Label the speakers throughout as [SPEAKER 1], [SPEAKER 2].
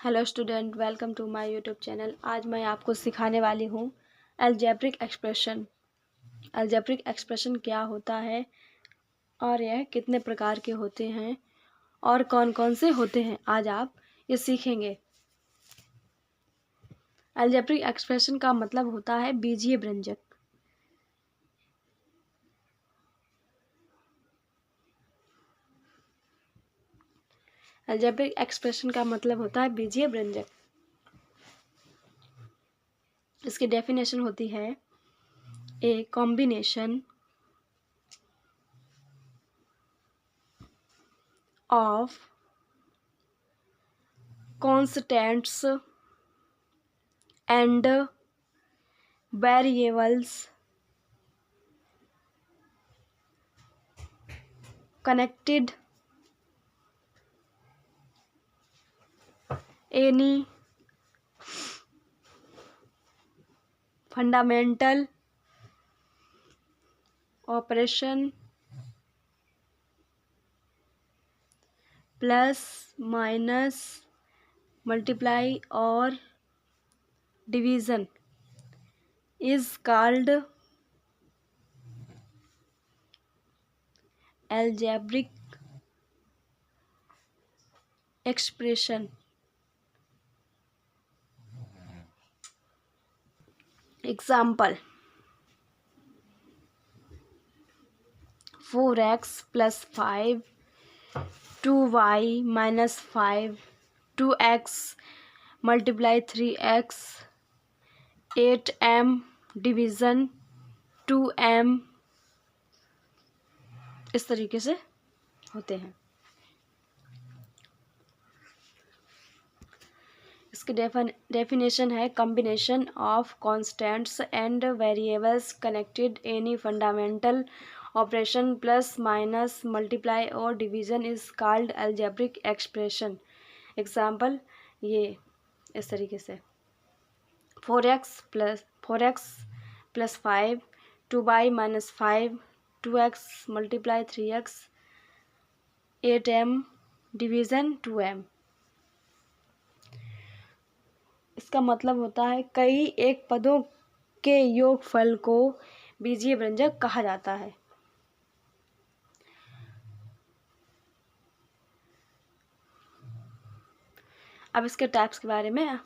[SPEAKER 1] Hello student, welcome to my YouTube channel. आज मैं आपको सिखाने वाली हूँ अलजेब्रिक एक्सप्रेशन। अलजेब्रिक एक्सप्रेशन क्या होता है और यह कितने प्रकार के होते हैं और कौन कौन से होते हैं, आज आप ये सीखेंगे। अलजेब्रिक एक्सप्रेशन का मतलब होता है बीजीय व्यंजक। अलजेब्रिक एक्सप्रेशन का मतलब होता है बीजीय व्यंजक। इसकी डेफिनेशन होती है a combination of constants and variables connected any fundamental operation plus minus multiply or division is called algebraic expression. Example: 4x plus 5, 2y minus 5, 2x multiply 3x, 8m division 2m, इस तरीके से होते हैं। इसकी definition है combination of constants and variables connected any fundamental operation plus minus multiply और division is called algebraic expression. Example ये इस तरीके से 4x plus 5, 2y minus 5, 2x multiply 3x, 8m division 2m। इसका मतलब होता है कई एक पदों के योगफल को बीजीय व्यंजक कहा जाता है। अब इसके टाइप्स के बारे में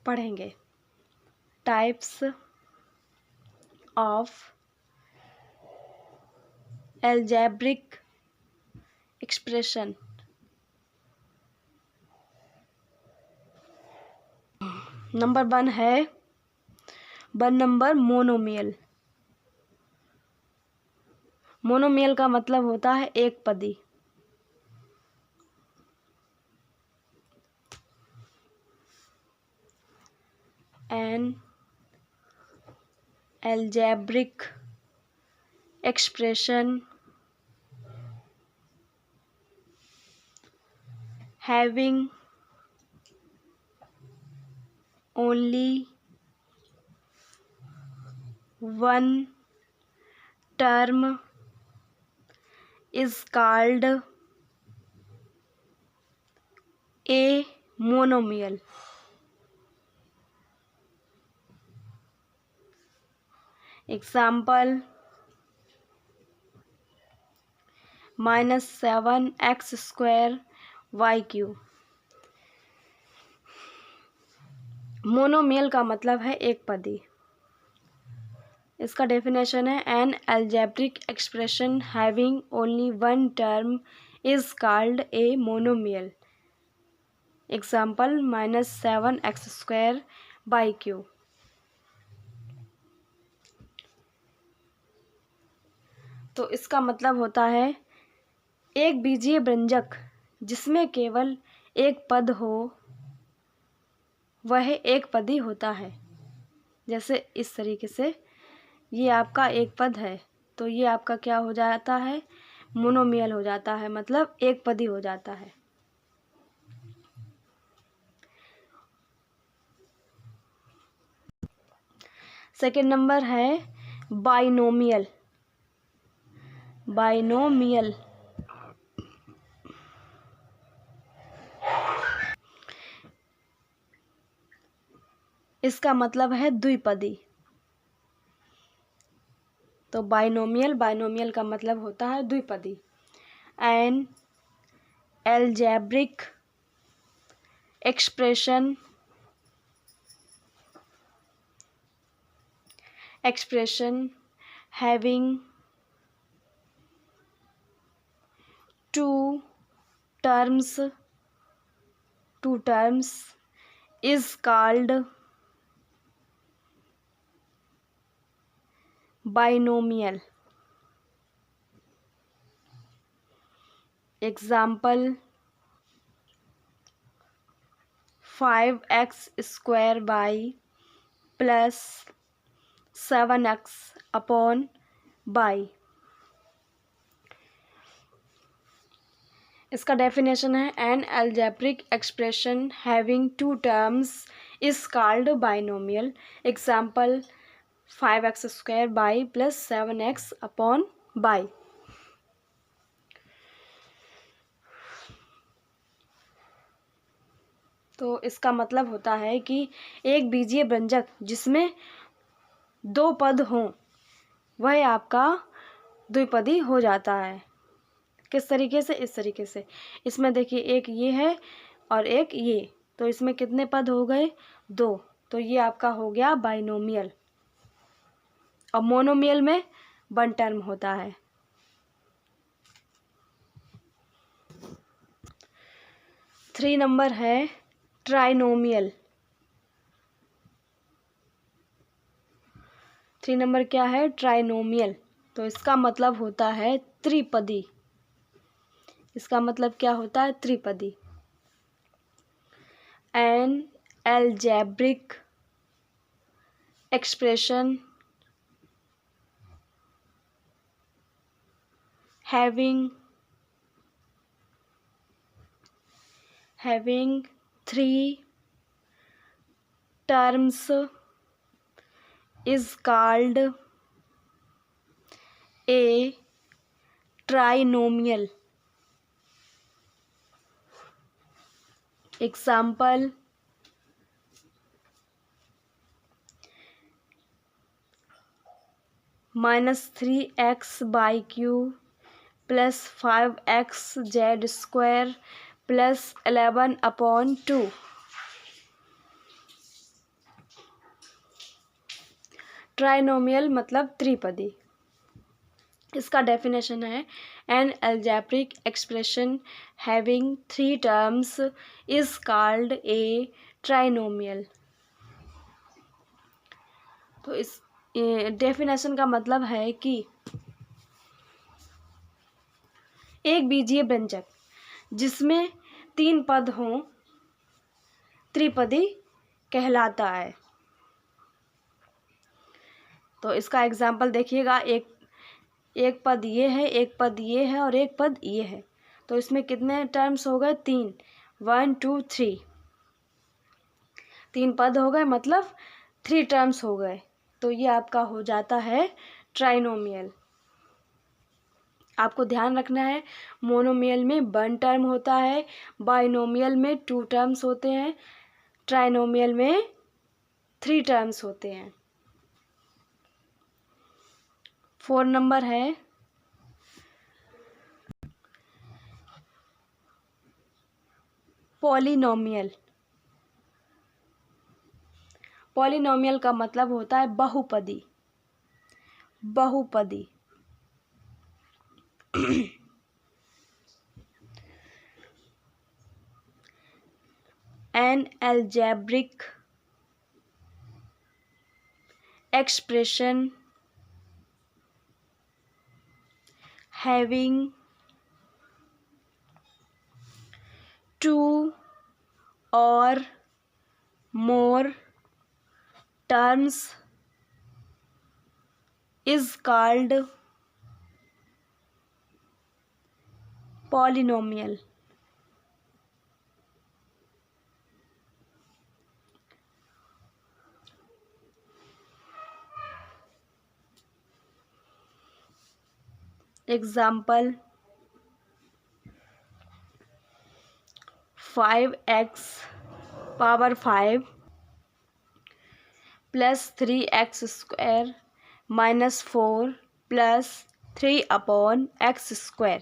[SPEAKER 1] पढ़ेंगे। Types of algebraic expression. Number 1 है 1 नंबर मोनोमियल। मोनोमियल का मतलब होता है एक पदी। An algebraic expression having only one term is called a monomial. Example: -7x square y cube। Monomial का मतलब है एक पदी। इसका डेफिनेशन है N algebraic expression having only one term is called a monomial. Example -7x square by cube. तो इसका मतलब होता है एक बीजीय व्यंजक जिसमें केवल एक पद हो वह एक पदी होता है। जैसे इस तरीके से ये आपका एक पद है तो ये आपका क्या हो जाता है, मोनोमियल हो जाता है, मतलब एक पदी हो जाता है। सेकेंड नंबर है बाइनोमियल। इसका मतलब है द्विपदी। तो बाइनोमियल का मतलब होता है द्विपदी। An algebraic expression having two terms is called binomial. Example 5x square by plus 7x upon by। इसका डेफिनेशन है an algebraic expression having two terms is called binomial. Example 5x square by plus 7x upon by. तो इसका मतलब होता है कि एक बीजीय व्यंजक जिसमें दो पद हों वह आपका द्विपदी हो जाता है। किस तरीके से? इस तरीके से। इसमें देखिए एक ये है और एक ये, तो इसमें कितने पद हो गए? दो। तो ये आपका हो गया बाइनोमियल। और मोनोमियल में वन टर्म होता है। थ्री नंबर है ट्राइनोमियल। 3 नंबर क्या है? ट्राइनोमियल। तो इसका मतलब होता है त्रिपदी। इसका मतलब क्या होता है? त्रिपदी। An algebraic expression having 3 terms is called a trinomial. Example -3x by q plus 5x z square plus 11 upon 2। Trinomial मतलब त्रिपदी। इसका डेफिनेशन है an algebraic expression having 3 terms is called a trinomial. तो इस डेफिनेशन का मतलब है कि एक बीजीय व्यंजक जिसमें 3 पद हों त्रिपदी कहलाता है। तो इसका एग्जाम्पल देखिएगा, एक पद ये है, एक पद ये है और एक पद ये है। तो इसमें कितने टर्म्स हो गए? 3। 1 2 3। 3 पद हो गए मतलब 3 टर्म्स हो गए। तो ये आपका हो जाता है ट्राइनोमियल। आपको ध्यान रखना है मोनोमियल में 1 टर्म होता है, बाइनोमियल में 2 टर्म्स होते हैं, ट्राइनोमियल में 3 टर्म्स होते हैं। 4 नंबर है पॉलिनोमियल। पॉलिनोमियल का मतलब होता है बहुपदी। बहुपदी। An algebraic expression having 2 or more terms is called polynomial. Example 5x power 5 plus 3x² minus 4 plus 3/x²।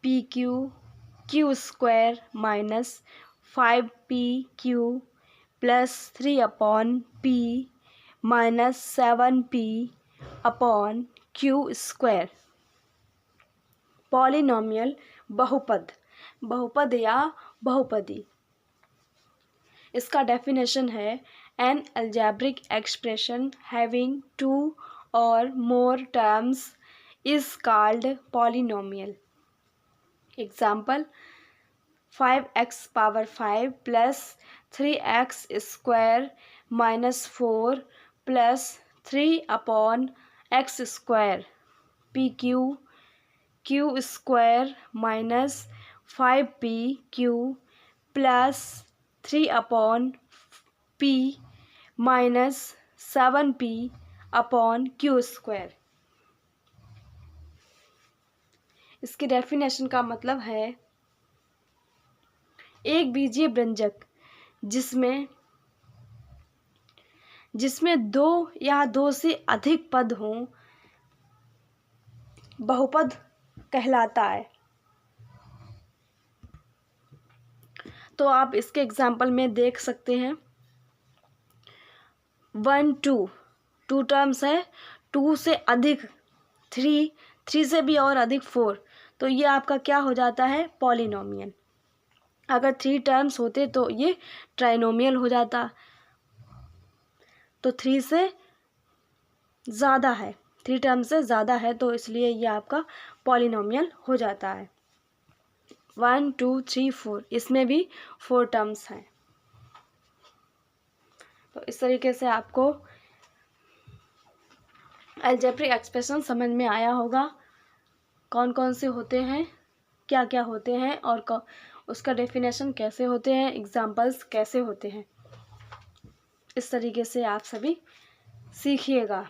[SPEAKER 1] pq² minus 5pq plus 3/p minus 7p/q²। Polynomial बहुपद या बहुपदी। इसका डेफिनेशन है N algebraic expression having 2 or more terms is called polynomial. Example 5x⁵ plus 3x² minus 4 plus 3/x²। pq² minus 5pq plus 3/p minus 7p/q²। इसकी definition का मतलब है एक बीजीय व्यंजक जिसमें 2 या 2 से अधिक पद हों बहुपद कहलाता है। तो आप इसके एग्जाम्पल में देख सकते हैं 1 2 टर्म्स है, 2 से अधिक 3 से भी और अधिक 4, तो ये आपका क्या हो जाता है? पॉलिनोमियल। अगर 3 टर्म्स होते तो ये ट्राइनोमियल हो जाता। तो 3 से ज़्यादा है, 3 टर्म्स से ज़्यादा है, तो इसलिए ये आपका पॉलिनोमियल हो जाता है। 1 2 3 4, इसमें भी 4 टर्म्स हैं। तो इस तरीके से आपको अलजेब्रिक एक्सप्रेशन समझ में आया होगा, कौन कौन से होते हैं, क्या क्या होते हैं और उसका डेफिनेशन कैसे होते हैं, एग्जाम्पल्स कैसे होते हैं। इस तरीके से आप सभी सीखिएगा।